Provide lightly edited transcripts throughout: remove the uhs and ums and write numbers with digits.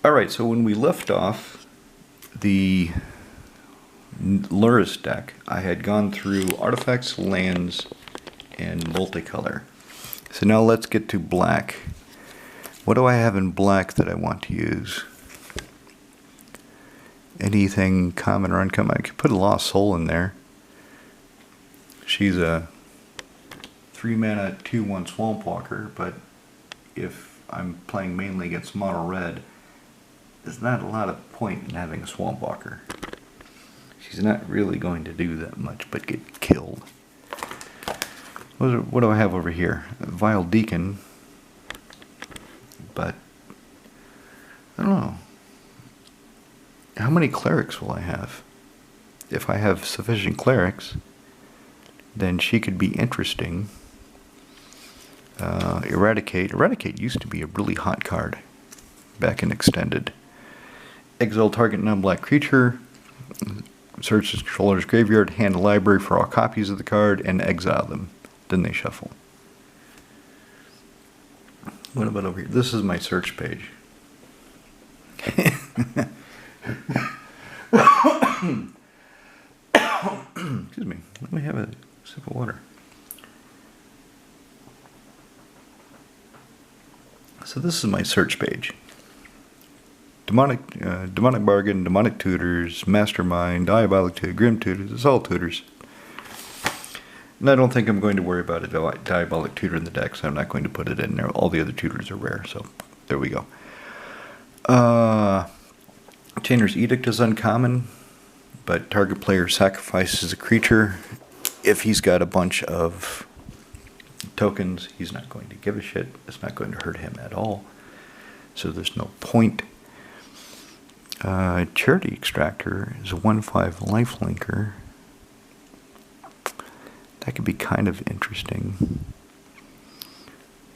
Alright, so when we left off the Luris deck, I had gone through artifacts, lands, and multicolor. So now let's get to black. What do I have in black that I want to use? Anything common or uncommon? I could put a Lost Soul in there. She's a 3-mana 2/1 Swamp Walker, but if I'm playing mainly against mono red, there's not a lot of point in having a Swamp Walker. She's not really going to do that much but get killed. What do I have over here? A Vile Deacon, but I don't know. How many clerics will I have? If I have sufficient clerics, then she could be interesting. Eradicate. Eradicate used to be a really hot card back in Extended. Exile target non-black creature. Search the controller's graveyard, hand a library for all copies of the card, and exile them. Then they shuffle. What about over here? This is my search page. Excuse me. Let me have a sip of water. So this is my search page. Demonic Bargain, Demonic Tutors, Mastermind, Diabolic Tutor, Grim Tutors, it's all tutors. And I don't think I'm going to worry about a Diabolic Tutor in the deck, so I'm not going to put it in there. All the other tutors are rare, so there we go. Chainer's Edict is uncommon, but target player sacrifices a creature. If he's got a bunch of tokens, he's not going to give a shit. It's not going to hurt him at all, so there's no point. Charity Extractor is a 1/5 lifelinker. That could be kind of interesting.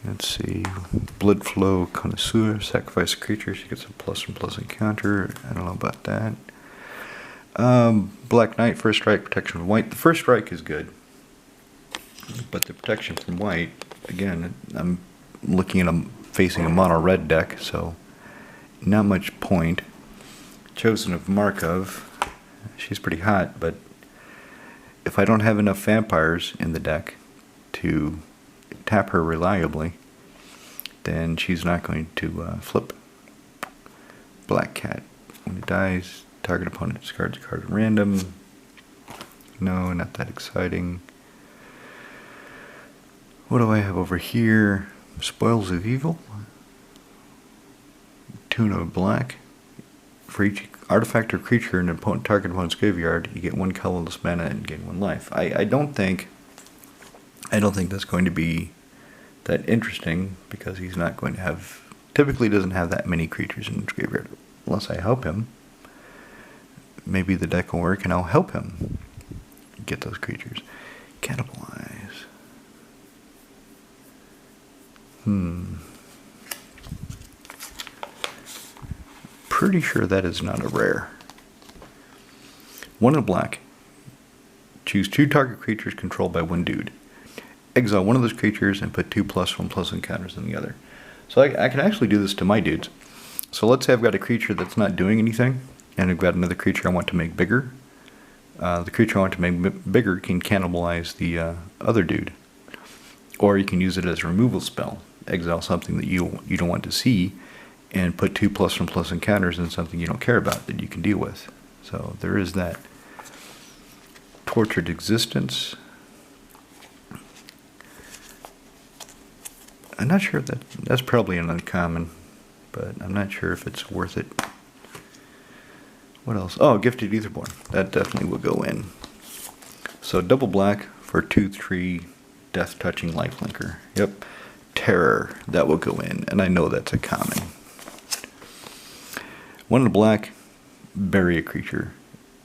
Let's see. Blood Flow Connoisseur, sacrifice a creature, she gets a +1/+1 encounter. I don't know about that. Black Knight, first strike, protection from white. The first strike is good, but the protection from white, again, I'm looking at facing a mono red deck, so not much point. Chosen of Markov, she's pretty hot, but if I don't have enough vampires in the deck to tap her reliably, then she's not going to flip. Black Cat, when it dies, target opponent discards a card at random. No, not that exciting. What do I have over here? Spoils of Evil. Tune of Black. For each artifact or creature in an target opponent's graveyard, you get 1 colorless mana and gain 1 life. I don't think that's going to be that interesting, because he's not going to have, typically doesn't have that many creatures in his graveyard, unless I help him. Maybe the deck will work and I'll help him get those creatures. Cannibalize. Pretty sure that is not a rare. 1 in black. Choose 2 target creatures controlled by 1 dude. Exile 1 of those creatures and put 2 +1/+1 counters on the other. So I can actually do this to my dudes. So let's say I've got a creature that's not doing anything, and I've got another creature I want to make bigger. The creature I want to make bigger can cannibalize the other dude. Or you can use it as a removal spell. Exile something that you don't want to see, and put 2 +1/+1 counters in something you don't care about that you can deal with. So there is that. Tortured Existence. I'm not sure if that's probably an uncommon, but I'm not sure if it's worth it. What else? Oh, Gifted Etherborn. That definitely will go in. So double black for 2/3 Death Touching Lifelinker. Yep. Terror. That will go in, and I know that's a common. 1 in black, bury a creature.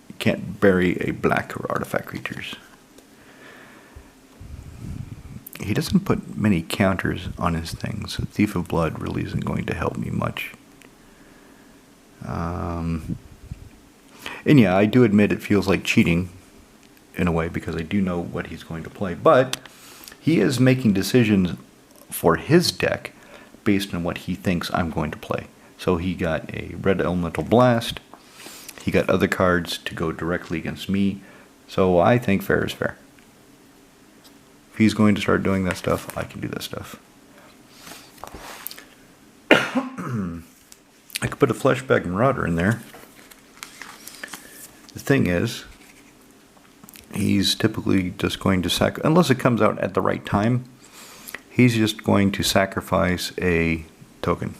You can't bury a black or artifact creatures. He doesn't put many counters on his things, so Thief of Blood really isn't going to help me much. And yeah, I do admit it feels like cheating in a way, because I do know what he's going to play, but he is making decisions for his deck based on what he thinks I'm going to play. So he got a red elemental blast. He got other cards to go directly against me. So I think fair is fair. If he's going to start doing that stuff, I can do that stuff. I could put a Fleshbag Marauder in there. The thing is, he's typically just going to unless it comes out at the right time, he's just going to sacrifice a token.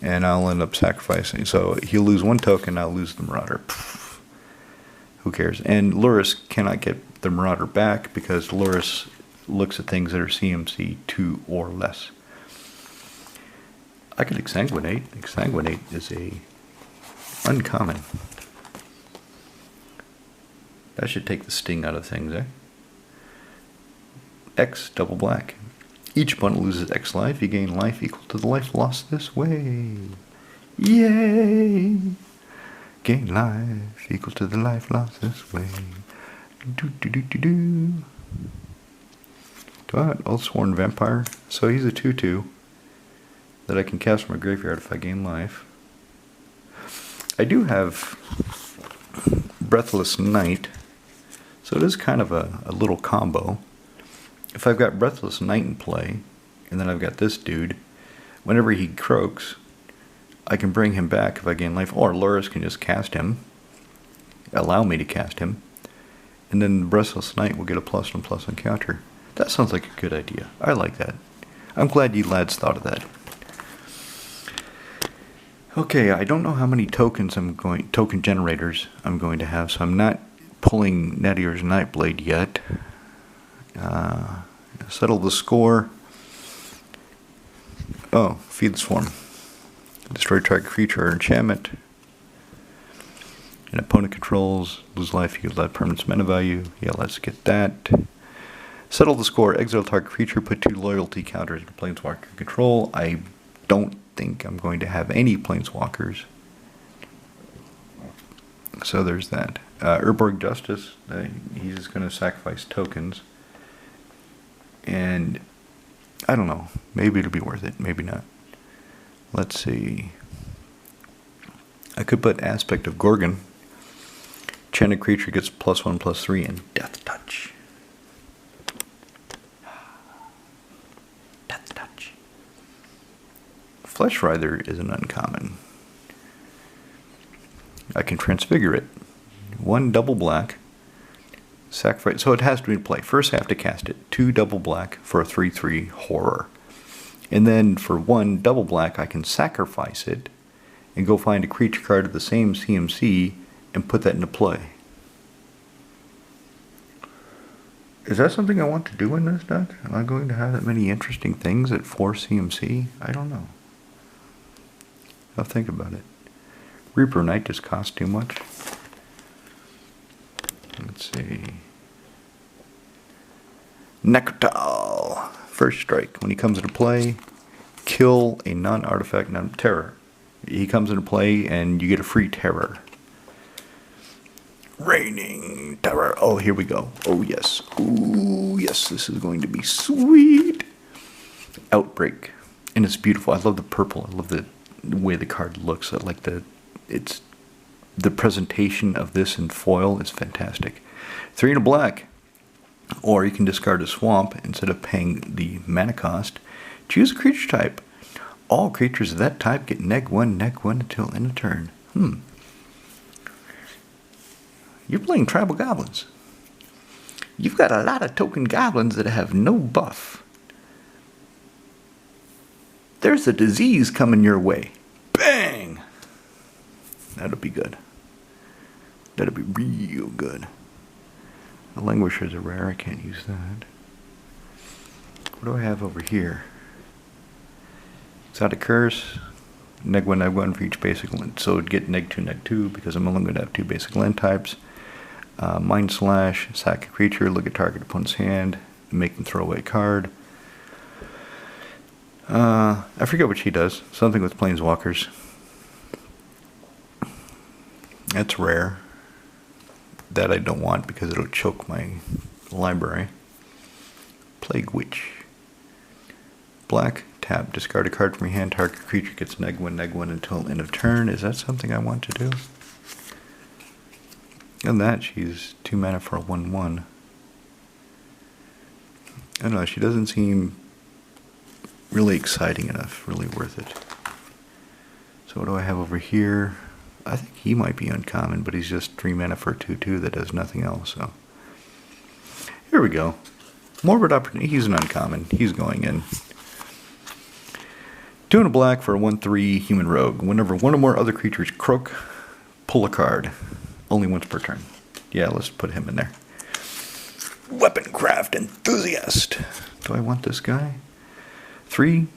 And I'll end up sacrificing. So he'll lose one token, I'll lose the Marauder. Pfft. Who cares? And Luris cannot get the Marauder back because Luris looks at things that are CMC 2 or less. I could Exsanguinate. Exsanguinate is a uncommon. That should take the sting out of things, eh? X, double black. Each opponent loses X life. You gain life equal to the life lost this way. Yay! Gain life equal to the life lost this way. Do do do do do. Oathsworn Vampire. So he's a 2/2 that I can cast from a graveyard if I gain life. I do have Breathless Knight, so it is kind of a little combo. If I've got Breathless Knight in play, and then I've got this dude, whenever he croaks, I can bring him back if I gain life, or Luris can just cast him, allow me to cast him, and then Breathless Knight will get a +1/+1 counter. That sounds like a good idea. I like that. I'm glad you lads thought of that. Okay, I don't know how many token generators I'm going to have, so I'm not pulling Netier's Nightblade yet. Settle the score. Oh, Feed the Swarm. Destroy target creature or enchantment. An opponent controls, lose life, you get that permanent's mana value. Yeah, let's get that. Settle the score. Exile target creature, put 2 loyalty counters into Planeswalker control. I don't think I'm going to have any Planeswalkers. So there's that. Urborg Justice, he's just going to sacrifice tokens. And I don't know. Maybe it'll be worth it. Maybe not. Let's see. I could put Aspect of Gorgon. Enchanted creature gets +1/+3 and Death Touch. Death Touch. Flesh Writher is an uncommon. I can transfigure it. 1 double black. Sacrifice. So it has to be in play. First I have to cast it. 2 double black for a 3/3 horror. And then for 1 double black I can sacrifice it and go find a creature card of the same CMC and put that into play. Is that something I want to do in this deck? Am I going to have that many interesting things at 4 CMC? I don't know. I'll think about it. Reaper Knight just costs too much. Let's see. Necrotal. First strike. When he comes into play, kill a non-artifact, non-terror. He comes into play and you get a free terror. Raining Terror. Oh, here we go. Oh, yes. Ooh, yes, this is going to be sweet. Outbreak. And it's beautiful. I love the purple. I love the way the card looks. I like the presentation of this in foil is fantastic. 3 and a black. Or you can discard a swamp instead of paying the mana cost. Choose a creature type. All creatures of that type get -1 until end of turn. You're playing Tribal Goblins. You've got a lot of token goblins that have no buff. There's a disease coming your way. Bang! That'll be good. That'll be real good. The Languishers are rare. I can't use that. What do I have over here? Exotic Curse. -1 for each basic land. So it'd get -2 because I'm only going to have 2 basic land types. Mind Slash. Sack a creature. Look at target opponent's hand. Make them throw away a card. I forget what she does. Something with Planeswalkers. That's rare. That I don't want because it'll choke my library. Plague Witch. Black, Tap, discard a card from your hand. Target creature gets -1/-1 until end of turn. Is that something I want to do? And that, she's 2 mana for a 1/1. I don't know, she doesn't seem really exciting enough, really worth it. So what do I have over here? I think he might be uncommon, but he's just 3 mana for a 2/2 that does nothing else. So here we go. Morbid Opportunity. He's an uncommon. He's going in. 2 and a black for a 1/3 human rogue. Whenever one or more other creatures croak, pull a card. Only once per turn. Yeah, let's put him in there. Weaponcraft Enthusiast. Do I want this guy? 3,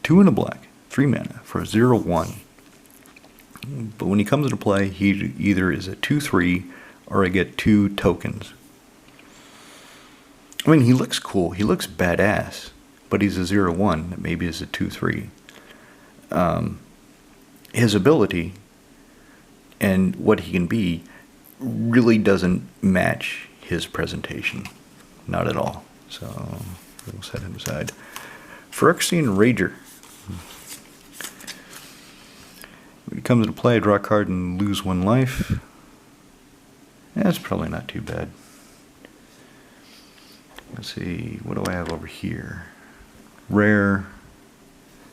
2 and a black, 3 mana for a 0/1. But when he comes into play, he either is a 2/3 or I get 2 tokens. I mean, he looks cool. He looks badass. But he's a 0/1. Maybe is a 2/3. His ability and what he can be really doesn't match his presentation. Not at all. So we'll set him aside. Phyrexian Rager. When he comes into play, I draw a card and lose 1 life. That's probably not too bad. Let's see, what do I have over here? Rare.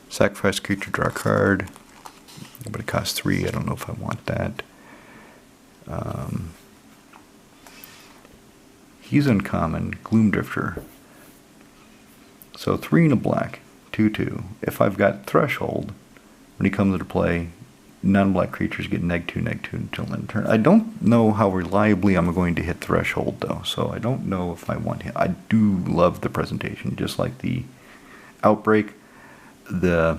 Sacrifice creature, draw a card. But it costs 3. I don't know if I want that. He's uncommon. Gloomdrifter. So 3 and a black. 2/2. If I've got Threshold, when he comes into play, non-black creatures get -2/-2 until end of turn. I don't know how reliably I'm going to hit Threshold, though, so I don't know if I want him. I do love the presentation, just like the Outbreak, the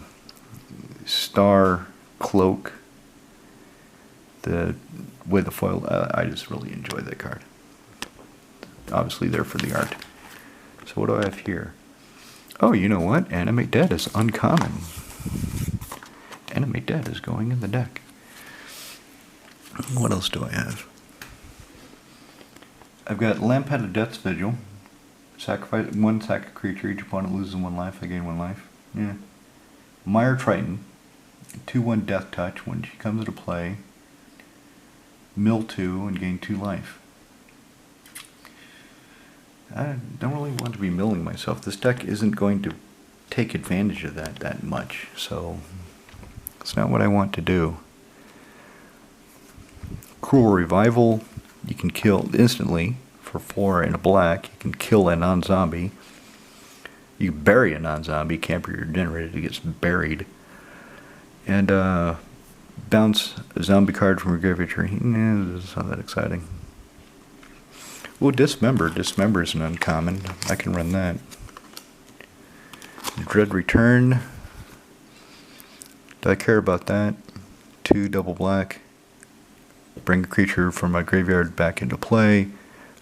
Star Cloak, the with the foil. I just really enjoy that card. Obviously, there for the art. So what do I have here? Oh, you know what? Animate Dead is uncommon. Animate Dead is going in the deck. What else do I have? I've got Lampad of Death's Vigil. Sacrifice 1 sack a creature. Each opponent loses 1 life. I gain 1 life. Yeah. Mire Triton. 2/1 Death Touch. When she comes into play, mill 2 and gain 2 life. I don't really want to be milling myself. This deck isn't going to take advantage of that much, so it's not what I want to do. Cruel Revival. You can kill instantly for 4 and a black. You can kill a non-zombie. You bury a non-zombie. Can't be regenerated. It gets buried. And bounce a zombie card from your graveyard tree. It's not that exciting. Well, Dismember. Dismember is an uncommon. I can run that. Dread Return. Do I care about that? 2 double black. Bring a creature from my graveyard back into play.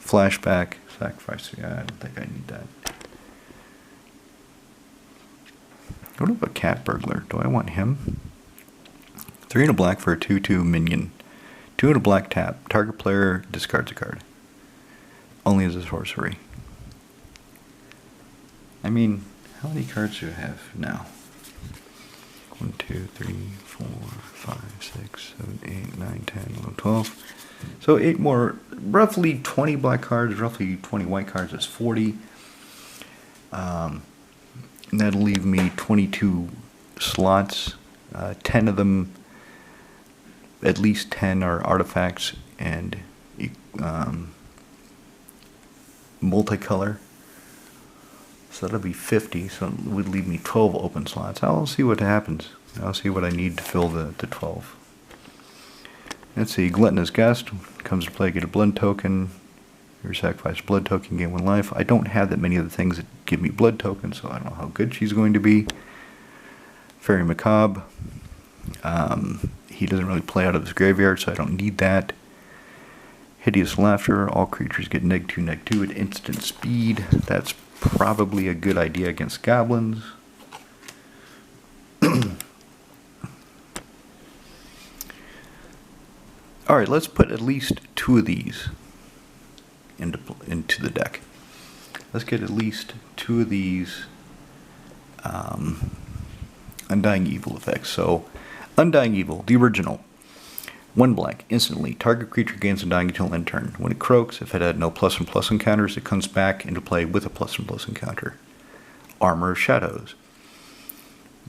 Flashback. Sacrifice. Yeah, I don't think I need that. What about Cat Burglar? Do I want him? 3 and a black for a 2/2 minion. 2 and a black tap. Target player discards a card. Only as a sorcery. I mean, how many cards do I have now? 1, 2, 3, 4, 5, 6, 7, 8, 9, 10, 11, 12. So 8 more, roughly 20 black cards, roughly 20 white cards. That's 40. And that'll leave me 22 slots. 10 of them, at least 10 are artifacts and multicolor. So that'll be 50, so it would leave me 12 open slots. I'll see what happens. I'll see what I need to fill the 12. Let's see, Gluttonous Gust comes to play, get a blood token. Your sacrifice a blood token, gain 1 life. I don't have that many of the things that give me blood tokens, so I don't know how good she's going to be. Fairy Macabre. He doesn't really play out of his graveyard, so I don't need that. Hideous Laughter. All creatures get -2/-2 at instant speed. That's probably a good idea against goblins. Alright, let's put at least 2 of these into the deck. Let's get at least 2 of these Undying Evil effects. So, Undying Evil, the original. 1 black, instantly. Target creature gains Undying until end turn. When it croaks, if it had no +1/+1 encounters, it comes back into play with a +1/+1 encounter. Armor of Shadows.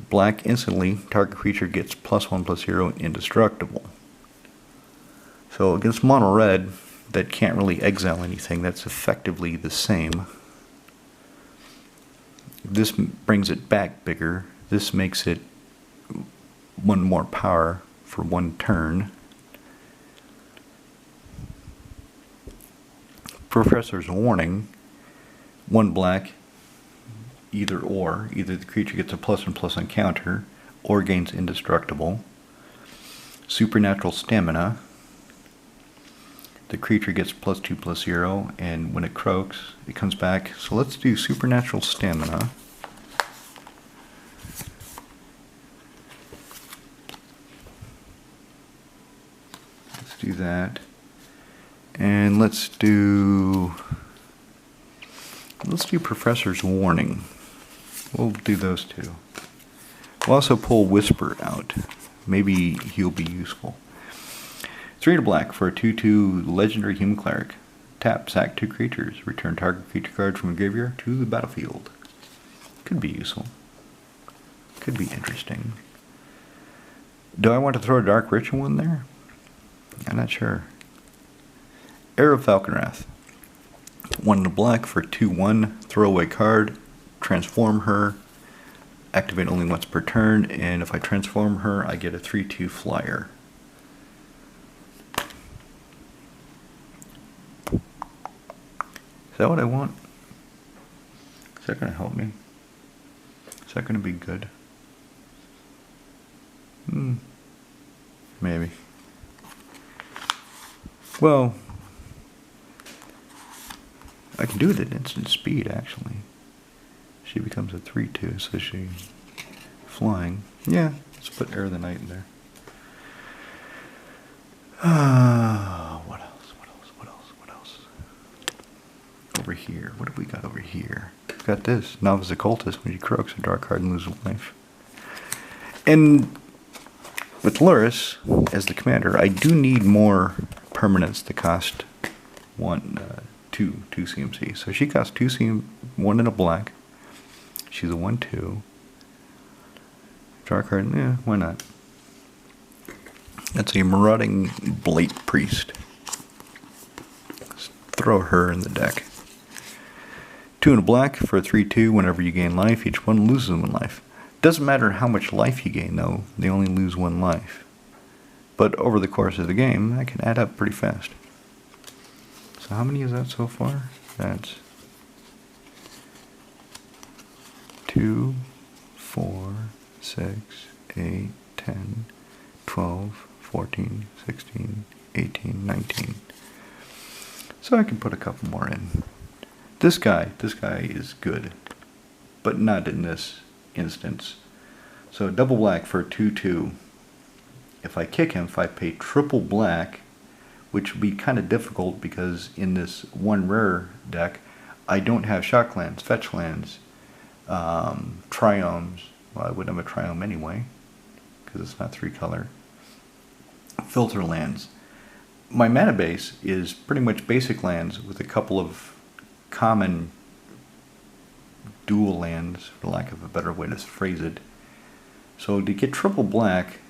Black, instantly. Target creature gets +1/+0 indestructible. So against mono red, that can't really exile anything. That's effectively the same. This brings it back bigger. This makes it 1 more power for 1 turn. Professor's Warning. 1 black, either or. Either the creature gets a +1/+1 encounter or gains indestructible. Supernatural Stamina. The creature gets +2/+0, and when it croaks, it comes back. So let's do Supernatural Stamina. Let's do that. And let's do Professor's Warning. We'll do those two. We'll also pull Whisper out. Maybe he'll be useful. 3 to black for a 2/2 legendary human cleric. Tap, sack 2 creatures. Return target creature card from a graveyard to the battlefield. Could be useful. Could be interesting. Do I want to throw a Dark Ritual in there? I'm not sure. Arrow of Falconwrath. 1 to black for 2/1. Throwaway card. Transform her. Activate only once per turn. And if I transform her, I get a 3/2 flyer. Is that what I want? Is that going to help me? Is that going to be good? Maybe. Well, I can do it at instant speed, actually. She becomes a 3/2, so she's flying. Yeah, let's put Air of the Night in there. What else? Over here. What have we got over here? We've got this. Novice Occultist. When she croaks, a dark card and loses life. And with Luris as the commander, I do need more permanents to cost 2 CMC. So she costs 2 CMC, 1 in a black. She's a 1/2. Dark card, yeah, why not? That's a Marauding Blade Priest. Let's throw her in the deck. 2 in a black for a 3/2. Whenever you gain life, each one loses 1 life. Doesn't matter how much life you gain, though. They only lose 1 life. But over the course of the game, that can add up pretty fast. So how many is that so far? That's 2, 4, 6, 8, 10, 12, 14, 16, 18, 19. So I can put a couple more in. This guy is good, but not in this instance. So double black for 2/2. If I kick him, if I pay triple black, which would be kind of difficult because in this 1 rare deck, I don't have shock lands, fetch lands, triomes. Well, I wouldn't have a triome anyway, because it's not 3 color. Filter lands. My mana base is pretty much basic lands with a couple of common dual lands, for lack of a better way to phrase it. So to get triple black,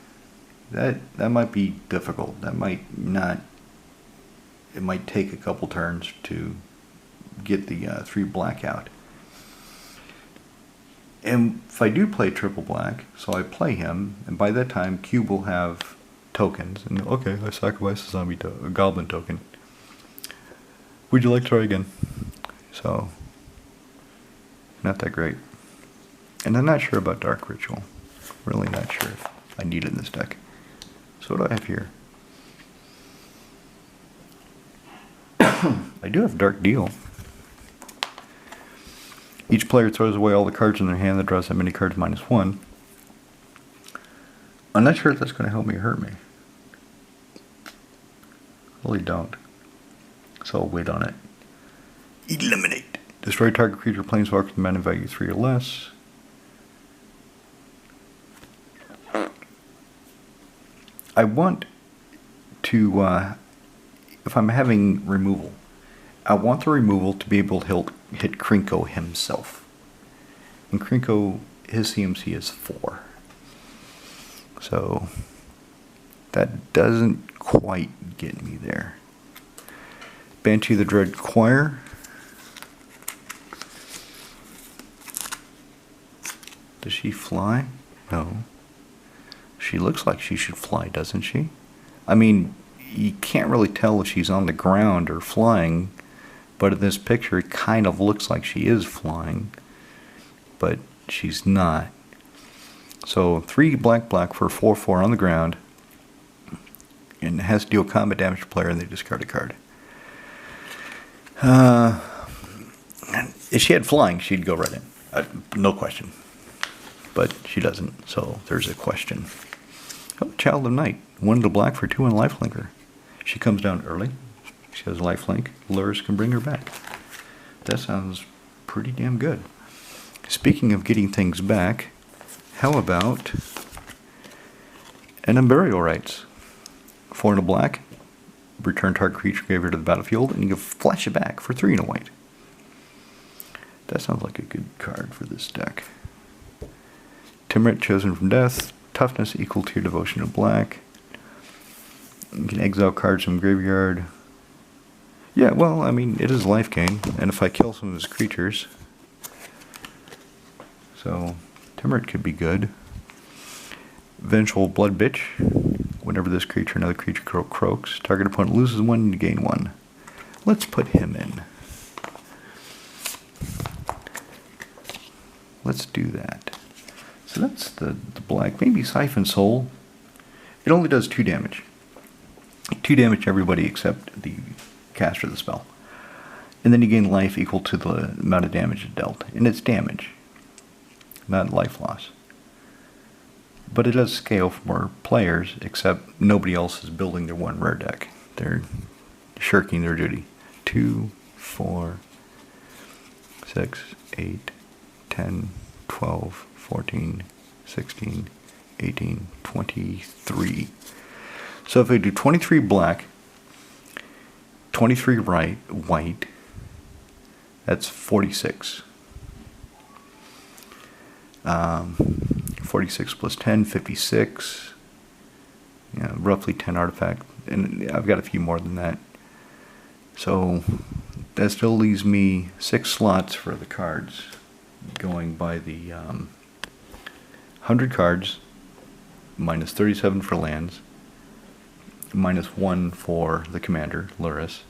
that might be difficult. That might not. It might take a couple turns to get the 3 black out. And if I do play triple black, so I play him, and by that time Cube will have tokens. And okay, I sacrifice a goblin token. Would you like to try again? So, not that great. And I'm not sure about Dark Ritual. Really not sure if I need it in this deck. So what do I have here? I do have Dark Deal. Each player throws away all the cards in their hand that draws that many cards -1. I'm not sure if that's going to help me or hurt me. Really don't. So I'll wait on it. Eliminate. Destroy target creature planeswalker with mana value 3 or less. I want to, if I'm having removal, I want the removal to be able to hit Krinko himself. And Krinko, his CMC is 4. So that doesn't quite get me there. Banshee the Dread Choir. Does she fly? No. She looks like she should fly, doesn't she? I mean, you can't really tell if she's on the ground or flying, but in this picture it kind of looks like she is flying, but she's not. So 3 black for 4/4 on the ground, and it has to deal combat damage to player and they discard a card. If she had flying, she'd go right in. No question. But she doesn't, so there's a question. Oh, Child of Night. 1 to black for 2 and lifelinker. She comes down early. She has lifelink. Lures can bring her back. That sounds pretty damn good. Speaking of getting things back, how about an Burial Rites? 4 and a black. Return target creature graveyard to the battlefield, and you can flash it back for 3 and a white. That sounds like a good card for this deck. Timrit, Chosen from Death. Toughness equal to your devotion to black. You can exile cards from graveyard. Yeah, well, I mean, it is life gain, and if I kill some of his creatures, so Timrit could be good. Vengeful Blood Bitch. Whenever this creature, another creature croaks, target opponent loses 1 and you gain 1. Let's put him in. Let's do that. So that's the black. Maybe Siphon Soul. It only does 2 damage. 2 damage to everybody except the caster of the spell. And then you gain life equal to the amount of damage it dealt. And it's damage, not life loss. But it does scale for more players, except nobody else is building their 1 rare deck. They're shirking their duty. 2, 4, 6, 8, 10, 12, 14, 16, 18, 23. So if I do 23 black, 23 white, that's 46. 46 plus 10, 56. Yeah, roughly 10 artifact. And I've got a few more than that. So that still leaves me 6 slots for the cards, going by the 100 cards, minus 37 for lands, minus 1 for the commander, Luris.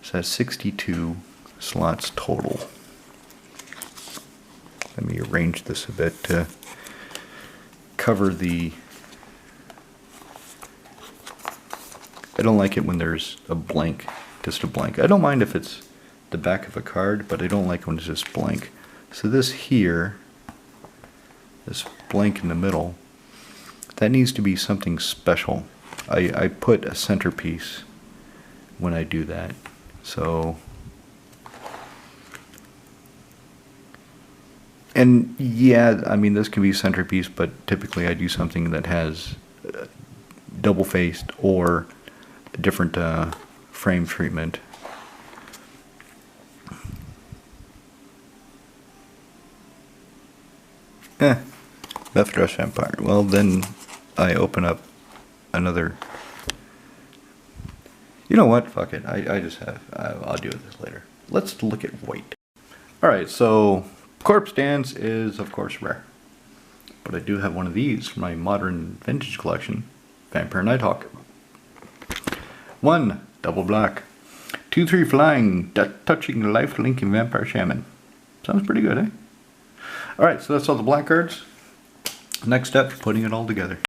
So that's 62 slots total. Let me arrange this a bit to cover the... I don't like it when there's a blank, just a blank. I don't mind if it's the back of a card, but I don't like when it's just blank. So this here, this blank in the middle, that needs to be something special. I put a centerpiece when I do that. So, and yeah, I mean, this can be centerpiece, but typically I do something that has double-faced or a different frame treatment. Left Dress Vampire. Well, then I open up another... You know what? Fuck it. I just have... I'll do this later. Let's look at white. Alright, so Corpse Dance is, of course, rare. But I do have one of these for my modern vintage collection. Vampire Nighthawk. 1, double black. 2/3 flying, touching lifelink and Vampire Shaman. Sounds pretty good, eh? Alright, so that's all the black cards. Next step, putting it all together.